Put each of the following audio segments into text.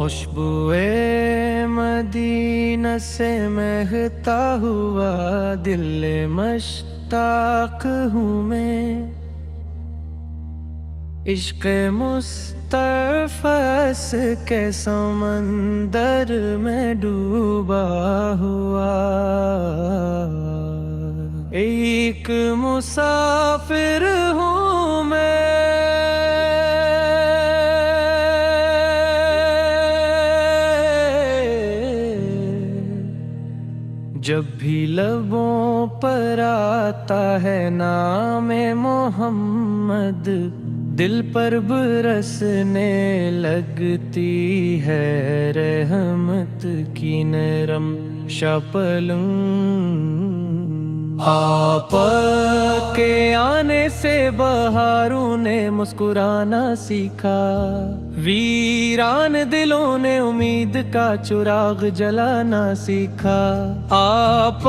خوشبوئے مدینہ سے مہکتا ہوا دل مشتاق ہوں میں، عشق مسترفس کے سمندر میں ڈوبا ہوا، ایک مسافر ہوں میں، جب بھی لبوں پر آتا ہے نام محمد، دل پر برسنے لگتی ہے رحمت کی نرم شپلوں۔ آپ کے آنے سے بہاروں نے مسکرانا سیکھا، ویران دلوں نے امید کا چراغ جلانا سیکھا۔ آپ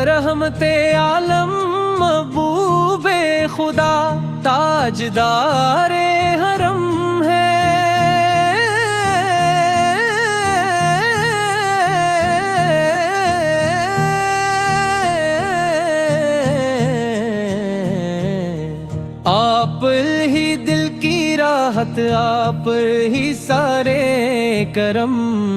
رحمت عالم محبوب خدا تاجدار حرم ہے، آپ ہی دل کی راحت، آپ ہی سارے کرم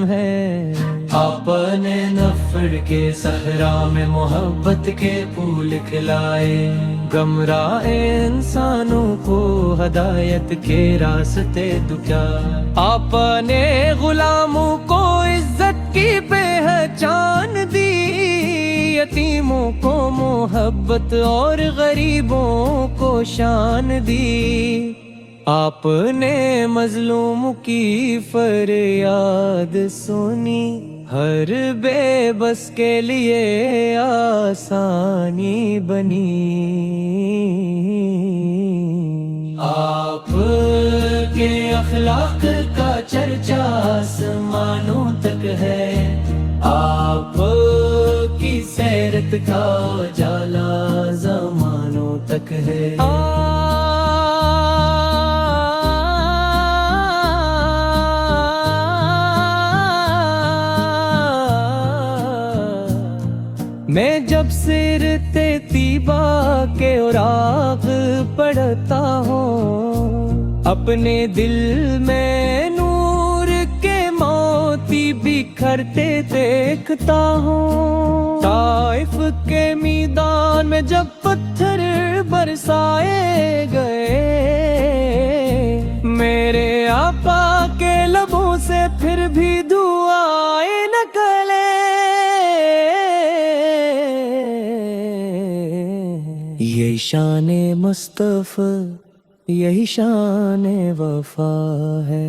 ہے۔ آپ نے نفر کے صحرا میں محبت کے پھول کھلائے، گمراہ انسانوں کو ہدایت کے راستے دکھائے۔ آپ نے غلاموں کو عزت کی پہچان دی، یتیموں کو محبت اور غریبوں کو شان دی۔ آپ نے مظلوم کی فریاد سنی، ہر بے بس کے لیے آسانی بنی۔ آپ کے اخلاق کا چرچا آسمانوں تک ہے، آپ کی سیرت کا اجالا زمانوں تک ہے۔ میں جب سیرت طیبہ کے اوراق پڑھتا ہوں، اپنے دل میں نور کے موتی بکھرتے دیکھتا ہوں۔ طائف کے میدان میں جب پتھر برسائے گئے، میرے آقا کے لبوں سے پھر بھی دعائیں نکلے۔ یہی شان مصطفیٰ، یہی شان وفا ہے،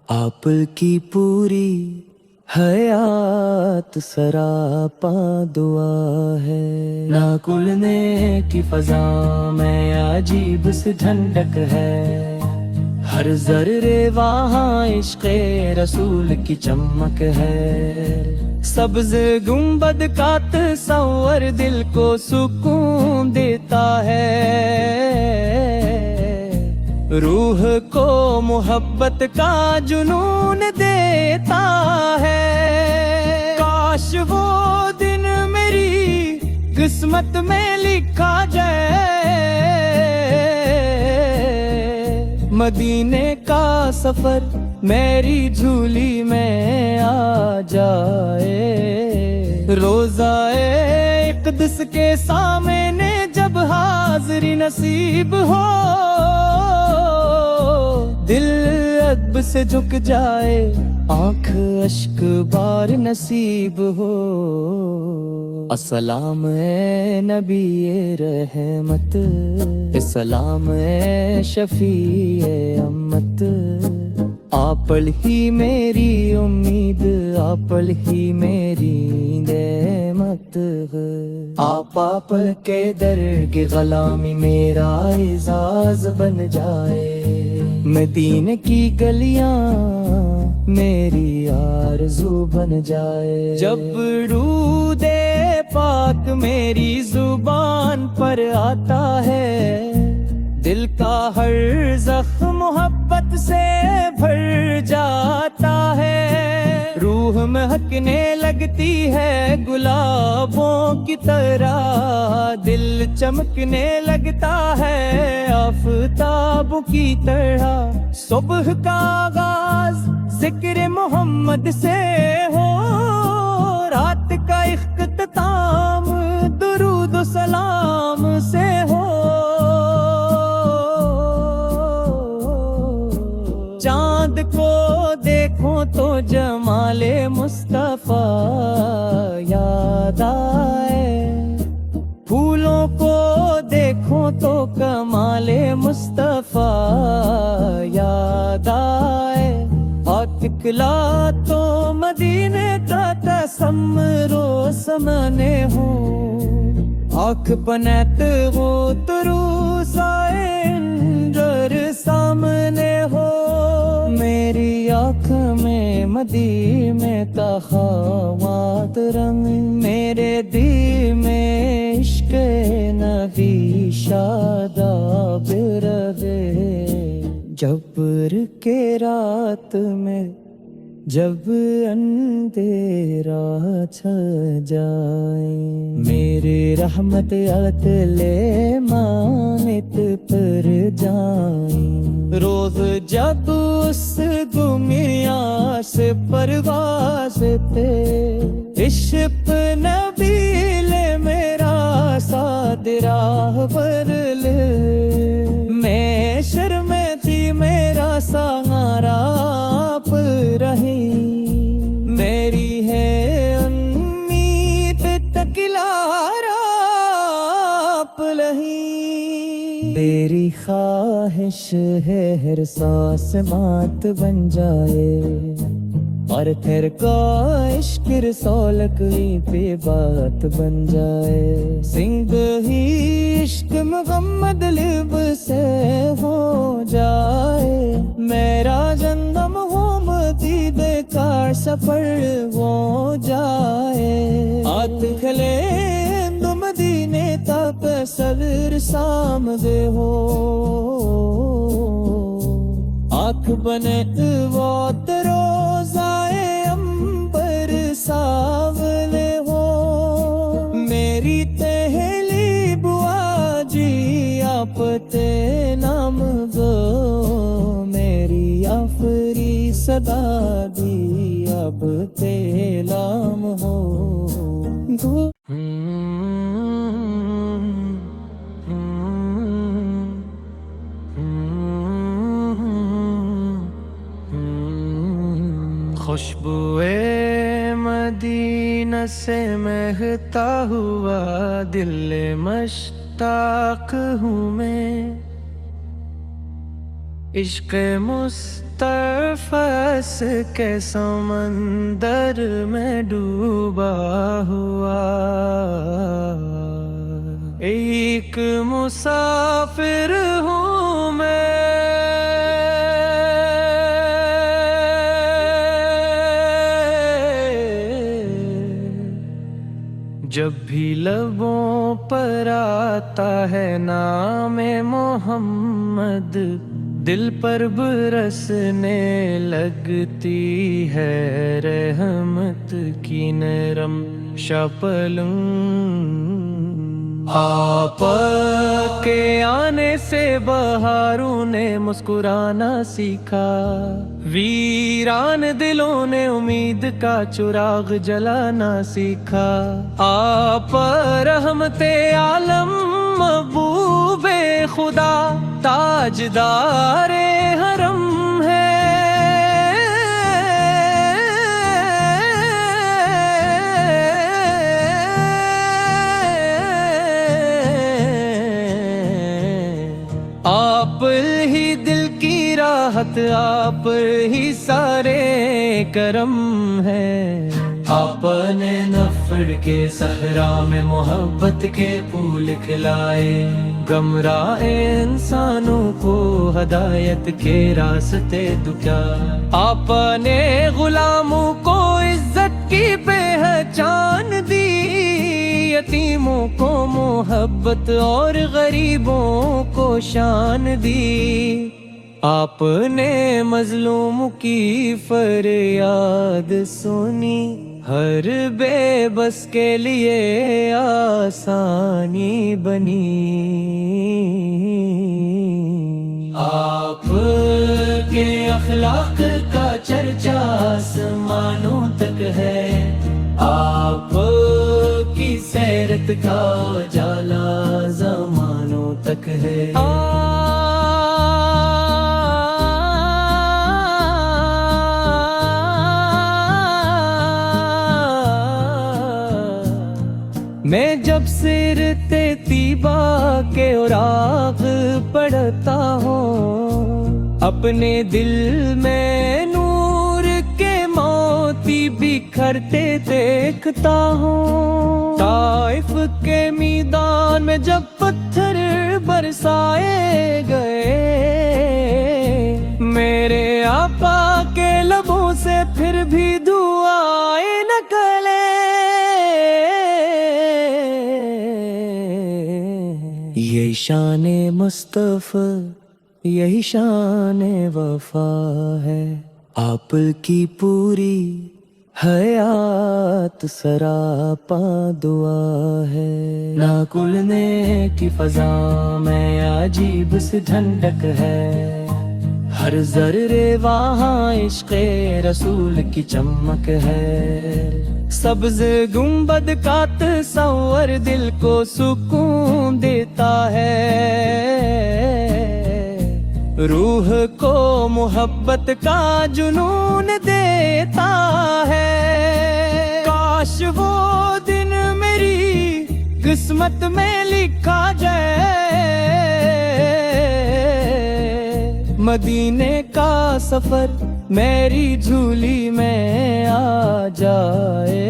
آپ کی پوری حیات سراپا دعا ہے۔ نہ کھلنے کی فضا میں عجیب سی ٹھنڈک ہے، ہر ذرے وہاں عشق رسول کی چمک ہے۔ سبز گنبد کا تصور دل کو سکون دیتا ہے، روح کو محبت کا جنون دیتا ہے۔ کاش وہ دن میری قسمت میں لکھا جائے، مدینے کا سفر میری جھولی میں آ جائے۔ روضہ اقدس کے سامنے جب حاضری نصیب ہو، دل ادب سے جھک جائے، آنکھ اشک بار نصیب ہو۔ السلام اے نبی رحمت، السلام اے شفیع امت، آپ ہی میری امید، آپ ہی میری نعمت ہے۔ آپ کے در کی غلامی میرا اعزاز بن جائے، مدینے کی گلیاں میری آرزو بن جائے۔ جب درود پاک میری زبان پر آتا ہے، دل کا ہر زخم محبت سے بھر جاتا ہے۔ روح مہکنے لگتی ہے گلابوں کی طرح، دل چمکنے لگتا ہے آفتابوں کی طرح۔ صبح کا آغاز ذکر محمد سے ہو، رات کا اختتام درود و سلام سے ہو۔ چاند کو دیکھو تو جمال مصطفیٰ یاد آئے، پھولوں کو دیکھو تو کمال مصطفیٰ یاد آئے، اور دکھلا تو مدینے کا تصور و سمانے ہوں، آنکھ بنت ہو تروس آئے انجر سامنے ہو۔ میری آنکھ میں مدی میں تخاوات رنگ، میرے دل میں عشق نبی شاداب رہے۔ جبر کے رات میں جب اندھیرا چھا جائے، میرے رحمت عدل مانت پر جائیں، روز جب اس دنیا سے پرواز پہ عشق نبی لے میرا ساتھ راہ بدل، میں شرم تھی میرا سہارا آپ رہی، میری ہے امید تکلار آپ لہی، میری خواہش ہے ہر سانس بات بن جائے، اور پھر کا عشق رسول کی پہ بات بن جائے، سنگ ہی عشق محمد لب سے ہو جائے، میرا جنم ہو مدید کا سفر ہو جائے، ہاتھ کھلے مدینے تک صدر سامنے ہو، آنکھ بنے وقت روزائے امبر ساولے ہو، میری تہلی بوا جی آپ تے نام گو، میری آفری صدا دی آپ تے لام ہو۔ خوشبوئے مدینہ سے مہکتا ہوا دل مشتاق ہوں میں، عشق مسترفس کے سمندر میں ڈوبا ہوا، ایک مسافر ہوں میں، جب بھی لبوں پر آتا ہے نام محمد، دل پر برسنے لگتی ہے رحمت کی نرم شپلوں، آپ کے آنے سے بہاروں نے مسکرانا سیکھا، ویران دلوں نے امید کا چراغ جلانا سیکھا، آپ رحمت عالم محبوب خدا تاجدار حرم ہے، آپ ہی دل کی راحت، آپ ہی سارے کرم ہے، آپ نے نفر کے صحرا میں محبت کے پھول کھلائے، گمراہ انسانوں کو ہدایت کے راستے دکھائے، آپ نے غلاموں کو عزت کی پہچان دی، یتیموں کو محبت اور غریبوں کو شان دی، آپ نے مظلوم کی فریاد سنی، ہر بے بس کے لیے آسانی بنی۔ آپ کے اخلاق کا چرچا آسمانوں تک ہے، آپ کی سیرت کا اجالا زمانوں تک ہے۔ میں جب سیرت طیبہ کے اوراق پڑھتا ہوں، اپنے دل میں نور کے موتی بکھرتے دیکھتا ہوں۔ طائف کے میدان میں جب پتھر برسائے گئے، میرے آقا کے لبوں سے پھر بھی دعائیں نکلے۔ یہی شان مصطفیٰ، یہی شان وفا ہے، آپ کی پوری حیات سراپا دعا ہے۔ نہ کھلنے کی فضا میں عجیب سی ٹھنڈک ہے، ہر ذرے وہاں عشق رسول کی چمک ہے۔ سبز گنبد کا تصور دل کو سکون دیتا ہے، روح کو محبت کا جنون دیتا ہے۔ کاش وہ دن میری قسمت میں لکھا جائے، مدینے کا سفر میری جھولی میں آ جائے۔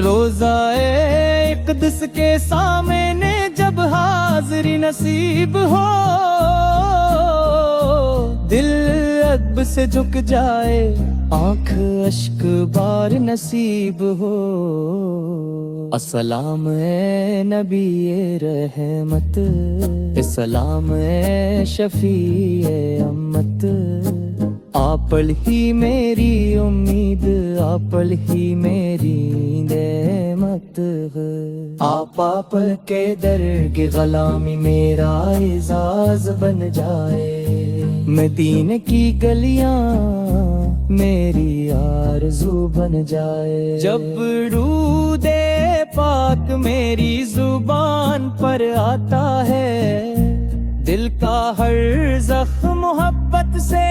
روزہ اقدس کے سامنے جب حاضری نصیب ہو، دل ادب سے جھک جائے، آنکھ اشک بار نصیب ہو۔ السلام اے نبی رحمت، السلام اے شفیع امت، آپ ہی میری امید، آپ ہی میری نعمت ہے۔ آپ کے در کی غلامی میرا اعزاز بن جائے، مدینے کی گلیاں میری آرزو بن جائے۔ جب درود پاک میری زبان پر آتا ہے، دل کا ہر زخم محبت سے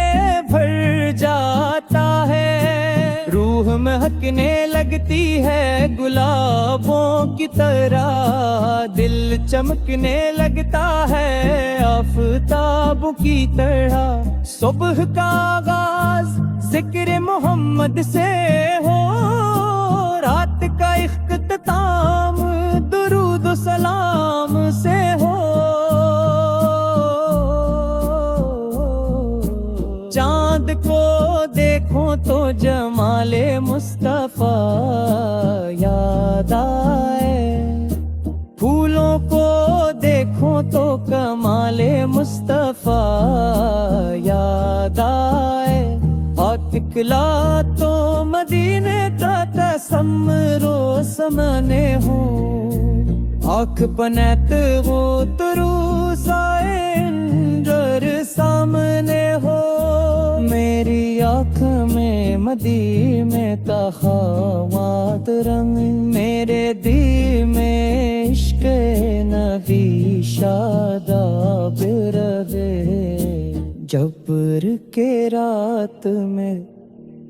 بھر جاتا ہے۔ روح مہکنے لگتی ہے گلابوں کی طرح، دل چمکنے لگتا ہے آفتابوں کی طرح۔ صبح کا آغاز ذکر محمد سے ہو، رات کا اختتام درود و سلام سے ہو۔ چاند کو دیکھو تو جمال مصطفیٰ یاد آئے، پھولوں کو دیکھو تو کمال مصطفیٰ یاد آئے۔ ہاتھ نکلا تو مدینے کا تصور و سمنے ہوں، آنکھ پنیت ہو تو روسائے انجر سامنے ہو۔ میری آنکھ میں مدی میں تخاوات رنگ، میرے دل میں عشق نبی شاداب رہے۔ جبر کے رات میں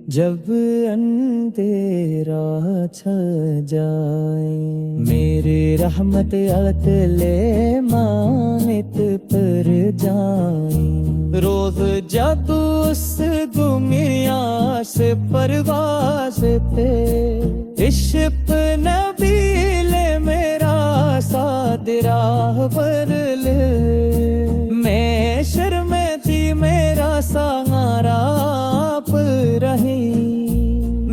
جب اندھیرا چھا جائے، میرے رحمت عطل مانت پر جائیں۔ روز جب اس دنیا سے پرواز پہ عشق نبی لے میرا ساتھ راہ پر لے، میں شرم تھی میرا سہارا آپ رہی،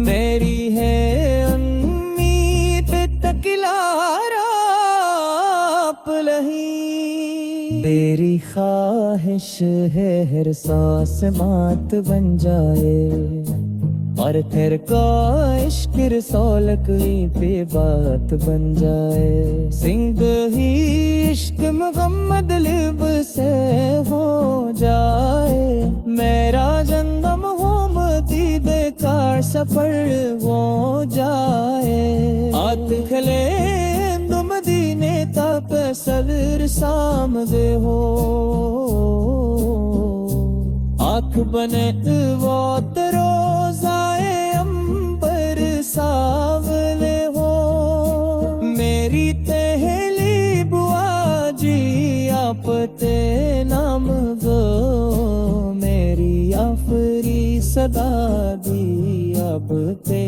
میری ہے امید تکلار آپ لہی۔ تیری خواہش ہے ہر سانس مات بن جائے، اور پھر کو عشق رسولک پہ بات بن جائے، سنگ ہی عشق محمد لب سے ہو جائے، میرا جنم ہو مدی بیکار سفر ہو جائے، آت کھلے تم مدینے تک صدر سامدے ہو، آنکھ بنے وات روزائے امبر ساولے ہو، میری تہلی بوا جی آپ تے نام گو، میری آفری صدا دی اب تے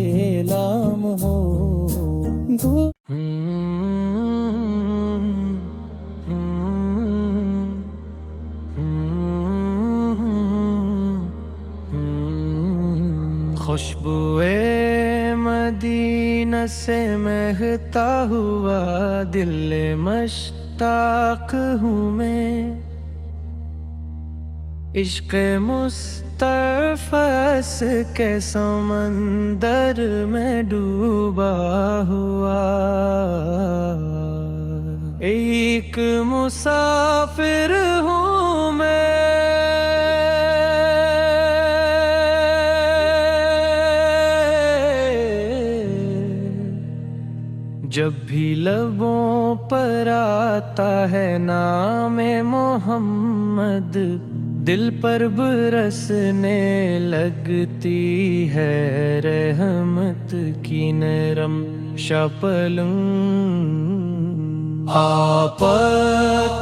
لام ہو گو۔ خوشبوئے مدینہ سے مہکتا ہوا دل مشتاق ہوں میں، عشق مسترفس کے سمندر میں ڈوبا ہوا، ایک مسافر ہوں میں، جب بھی لبوں پر آتا ہے نام محمد، دل پر برسنے لگتی ہے رحمت کی نرم شپلوں، آپ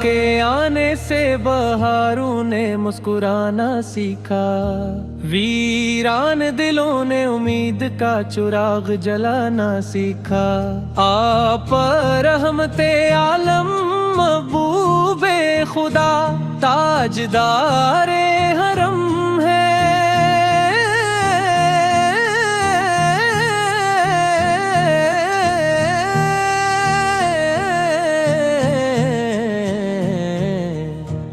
کے آنے سے بہاروں نے مسکرانا سیکھا، ویران دلوں نے امید کا چراغ جلانا سیکھا، آپ رحمت عالم محبوب خدا تاجدار حرم ہے،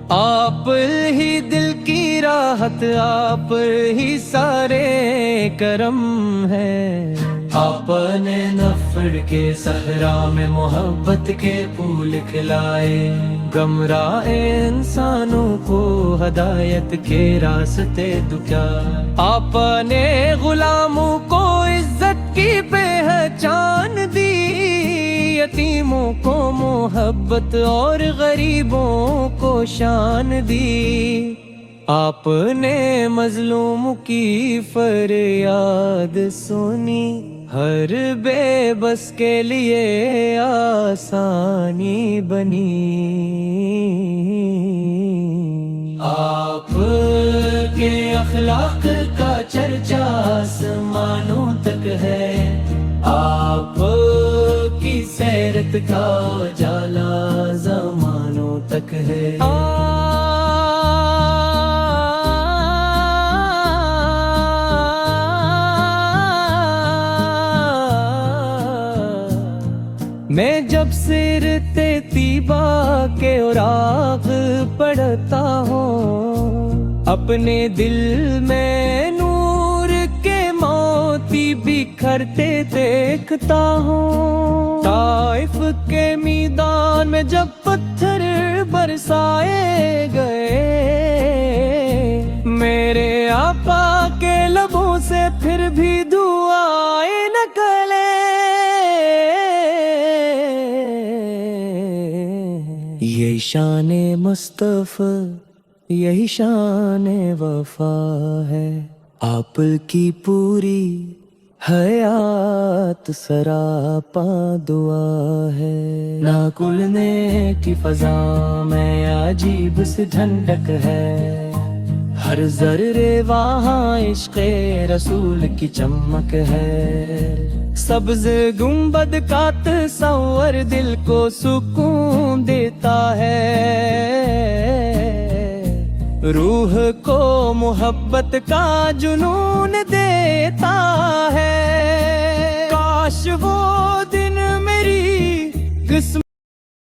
آپ ہی دل کی راحت، آپ ہی سارے کرم ہے، آپ نے نفر کے صحرا میں محبت کے پھول کھلائے، گمراہ انسانوں کو ہدایت کے راستے دکھائے، آپ نے غلاموں کو عزت کی پہچان دی، یتیموں کو محبت اور غریبوں کو شان دی، آپ نے مظلوم کی فریاد سنی، ہر بے بس کے لیے آسانی بنی، آپ کے اخلاق کا چرچا آسمانوں تک ہے، آپ کی سیرت کا اجالا زمانوں تک ہے، میں جب سیرت طیبہ کے اوراق پڑھتا ہوں، اپنے دل میں نور کے موتی بکھرتے دیکھتا ہوں، طائف کے میدان میں جب پتھر برسائے گئے، میرے آقا کے لبوں سے پھر بھی دعائیں نکلے، یہی شان مصطفیٰ، یہی شان وفا ہے، آپ کی پوری حیات سراپا دعا ہے، نہ کھلنے کی فضا میں عجیب سی ٹھنڈک ہے، ہر ذرے وہاں عشق رسول کی چمک ہے، سبز گنبد کا تصور دل کو سکون دیتا ہے، روح کو محبت کا جنون دیتا ہے، کاش وہ دن میری